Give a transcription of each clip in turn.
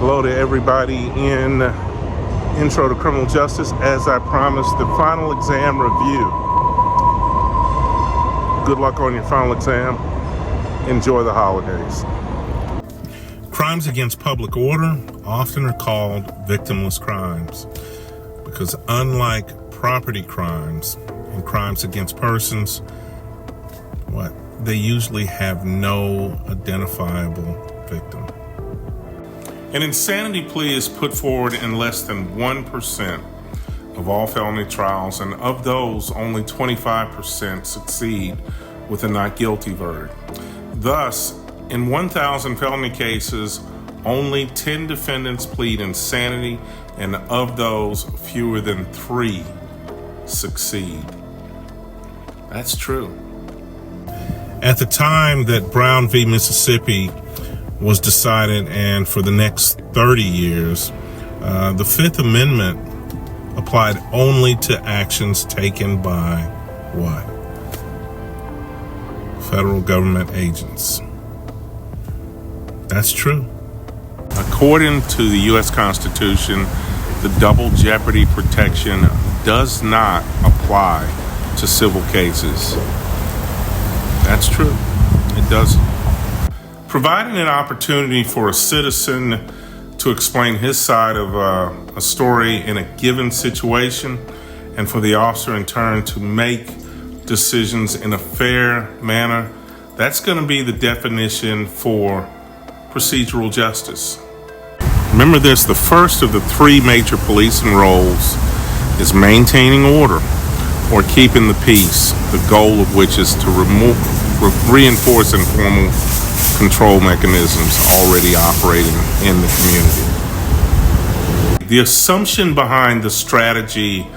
Hello to everybody in Intro to Criminal Justice. As I promised, the final exam review. Good luck on your final exam. Enjoy the holidays. Crimes against public order often are called victimless crimes because unlike property crimes and crimes against persons, they usually have no identifiable victim. An insanity plea is put forward in less than 1% of all felony trials, and of those, only 25% succeed with a not guilty verdict. Thus, in 1,000 felony cases, only 10 defendants plead insanity, and of those, fewer than 3 succeed. That's true. At the time that Brown v. Mississippi was decided, and for the next 30 years, the Fifth Amendment applied only to actions taken by federal government agents. That's true. According to the U.S. Constitution, the double jeopardy protection does not apply to civil cases. That's true. It doesn't. Providing an opportunity for a citizen to explain his side of a story in a given situation, and for the officer in turn to make decisions in a fair manner, that's going to be the definition for procedural justice. Remember this, the first of the 3 major policing roles is maintaining order or keeping the peace, the goal of which is to reinforce informal control mechanisms already operating in the community. The assumption behind the strategy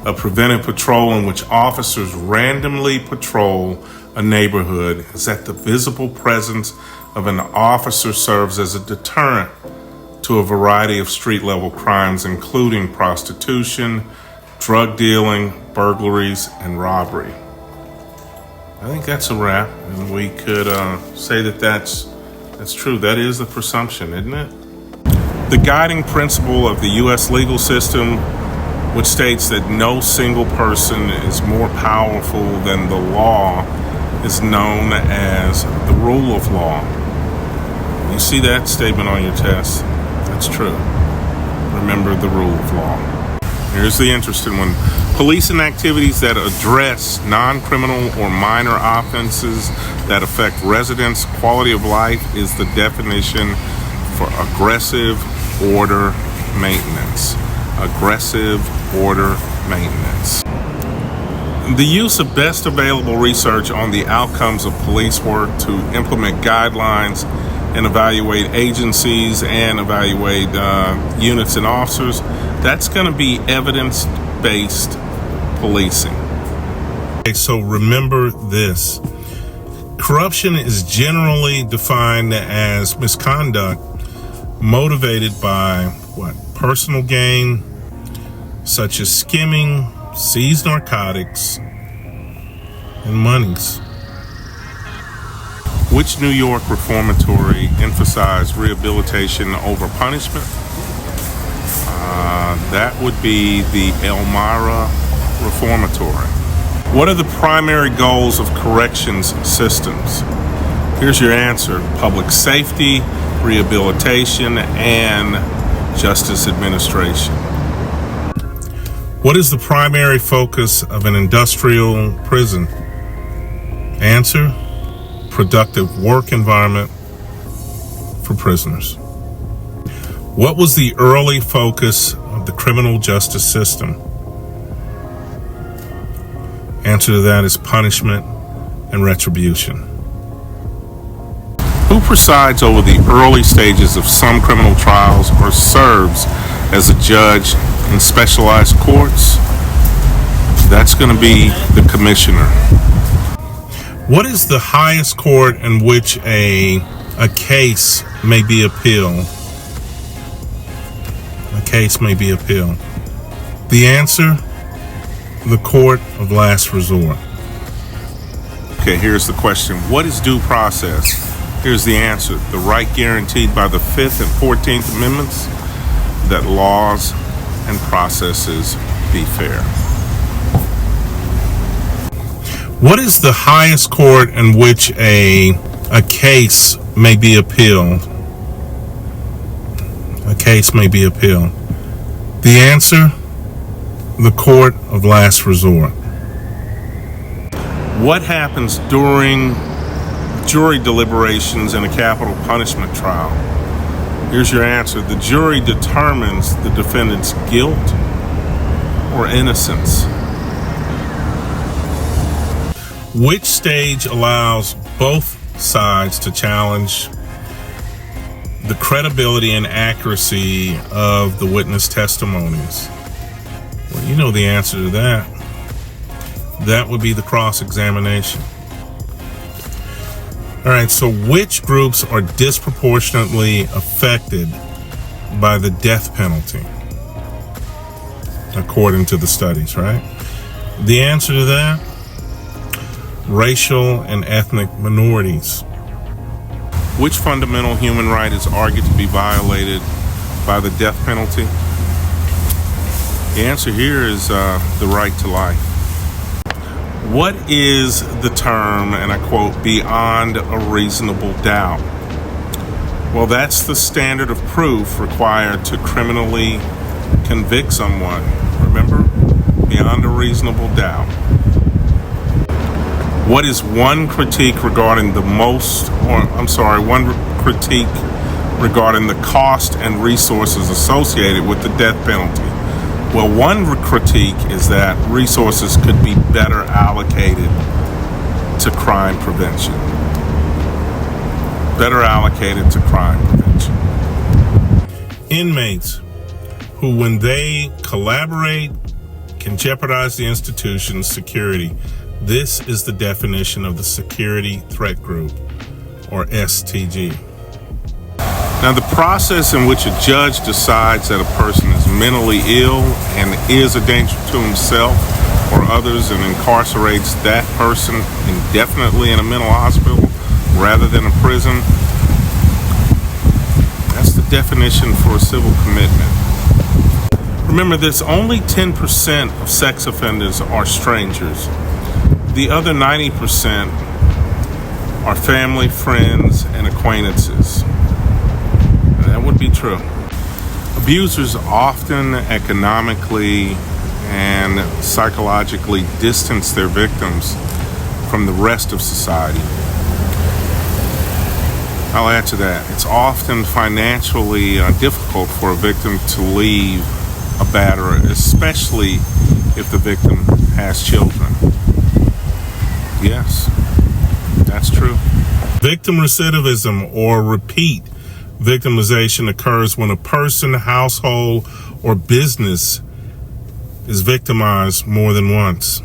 of preventive patrol, in which officers randomly patrol a neighborhood, is that the visible presence of an officer serves as a deterrent to a variety of street-level crimes, including prostitution, drug dealing, burglaries, and robbery. I think that's a wrap, and we could say that that's true. That is the presumption, isn't it? The guiding principle of the U.S. legal system, which states that no single person is more powerful than the law, is known as the rule of law. You see that statement on your test? That's true. Remember the rule of law. Here's the interesting one. Policing activities that address non-criminal or minor offenses that affect residents' quality of life is the definition for aggressive order maintenance. Aggressive order maintenance. The use of best available research on the outcomes of police work to implement guidelines and evaluate agencies and evaluate units and officers, that's going to be evidence-based policing. Okay, so remember this. Corruption is generally defined as misconduct motivated by personal gain, such as skimming, seized narcotics, and monies. Which New York reformatory emphasized rehabilitation over punishment? That would be the Elmira Reformatory. What are the primary goals of corrections systems? Here's your answer: public safety, rehabilitation, and justice administration. What is the primary focus of an industrial prison? Answer: productive work environment for prisoners. What was the early focus of the criminal justice system? Answer to that is punishment and retribution. Who presides over the early stages of some criminal trials or serves as a judge in specialized courts? That's going to be the commissioner. What is the highest court in which a case may be appealed? A case may be appealed. The answer: the court of last resort. Okay, here's the question. What is due process? Here's the answer. The right guaranteed by the 5th and 14th Amendments that laws and processes be fair. What is the highest court in which a case may be appealed? A case may be appealed. The answer, the court of last resort. What happens during jury deliberations in a capital punishment trial? Here's your answer. The jury determines the defendant's guilt or innocence. Which stage allows both sides to challenge the credibility and accuracy of the witness testimonies? Well, you know the answer to that. That would be the cross-examination. All right, so which groups are disproportionately affected by the death penalty, according to the studies, right? The answer to that, racial and ethnic minorities. Which fundamental human right is argued to be violated by the death penalty? The answer here is the right to life. What is the term, and I quote, beyond a reasonable doubt? Well, that's the standard of proof required to criminally convict someone. Regarding the cost and resources associated with the death penalty. Well, one critique is that resources could be better allocated to crime prevention. Inmates who, when they collaborate, can jeopardize the institution's security. This is the definition of the Security Threat Group, or STG. Now, the process in which a judge decides that a person is mentally ill and is a danger to himself or others and incarcerates that person indefinitely in a mental hospital rather than a prison, that's the definition for a civil commitment. Remember this, only 10% of sex offenders are strangers. The other 90% are family, friends, and acquaintances. That would be true. Abusers often economically and psychologically distance their victims from the rest of society. I'll add to that. It's often financially difficult for a victim to leave a batterer, especially if the victim has children. Yes, that's true. Victim recidivism, or repeat victimization, occurs when a person, household, or business is victimized more than once.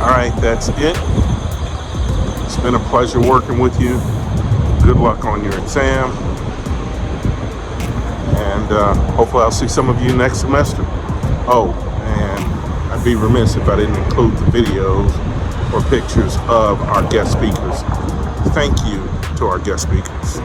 All right, that's it. It's been a pleasure working with you. Good luck on your exam. And hopefully I'll see some of you next semester. Oh, and I'd be remiss if I didn't include the videos or pictures of our guest speakers. Thank you to our guest speakers.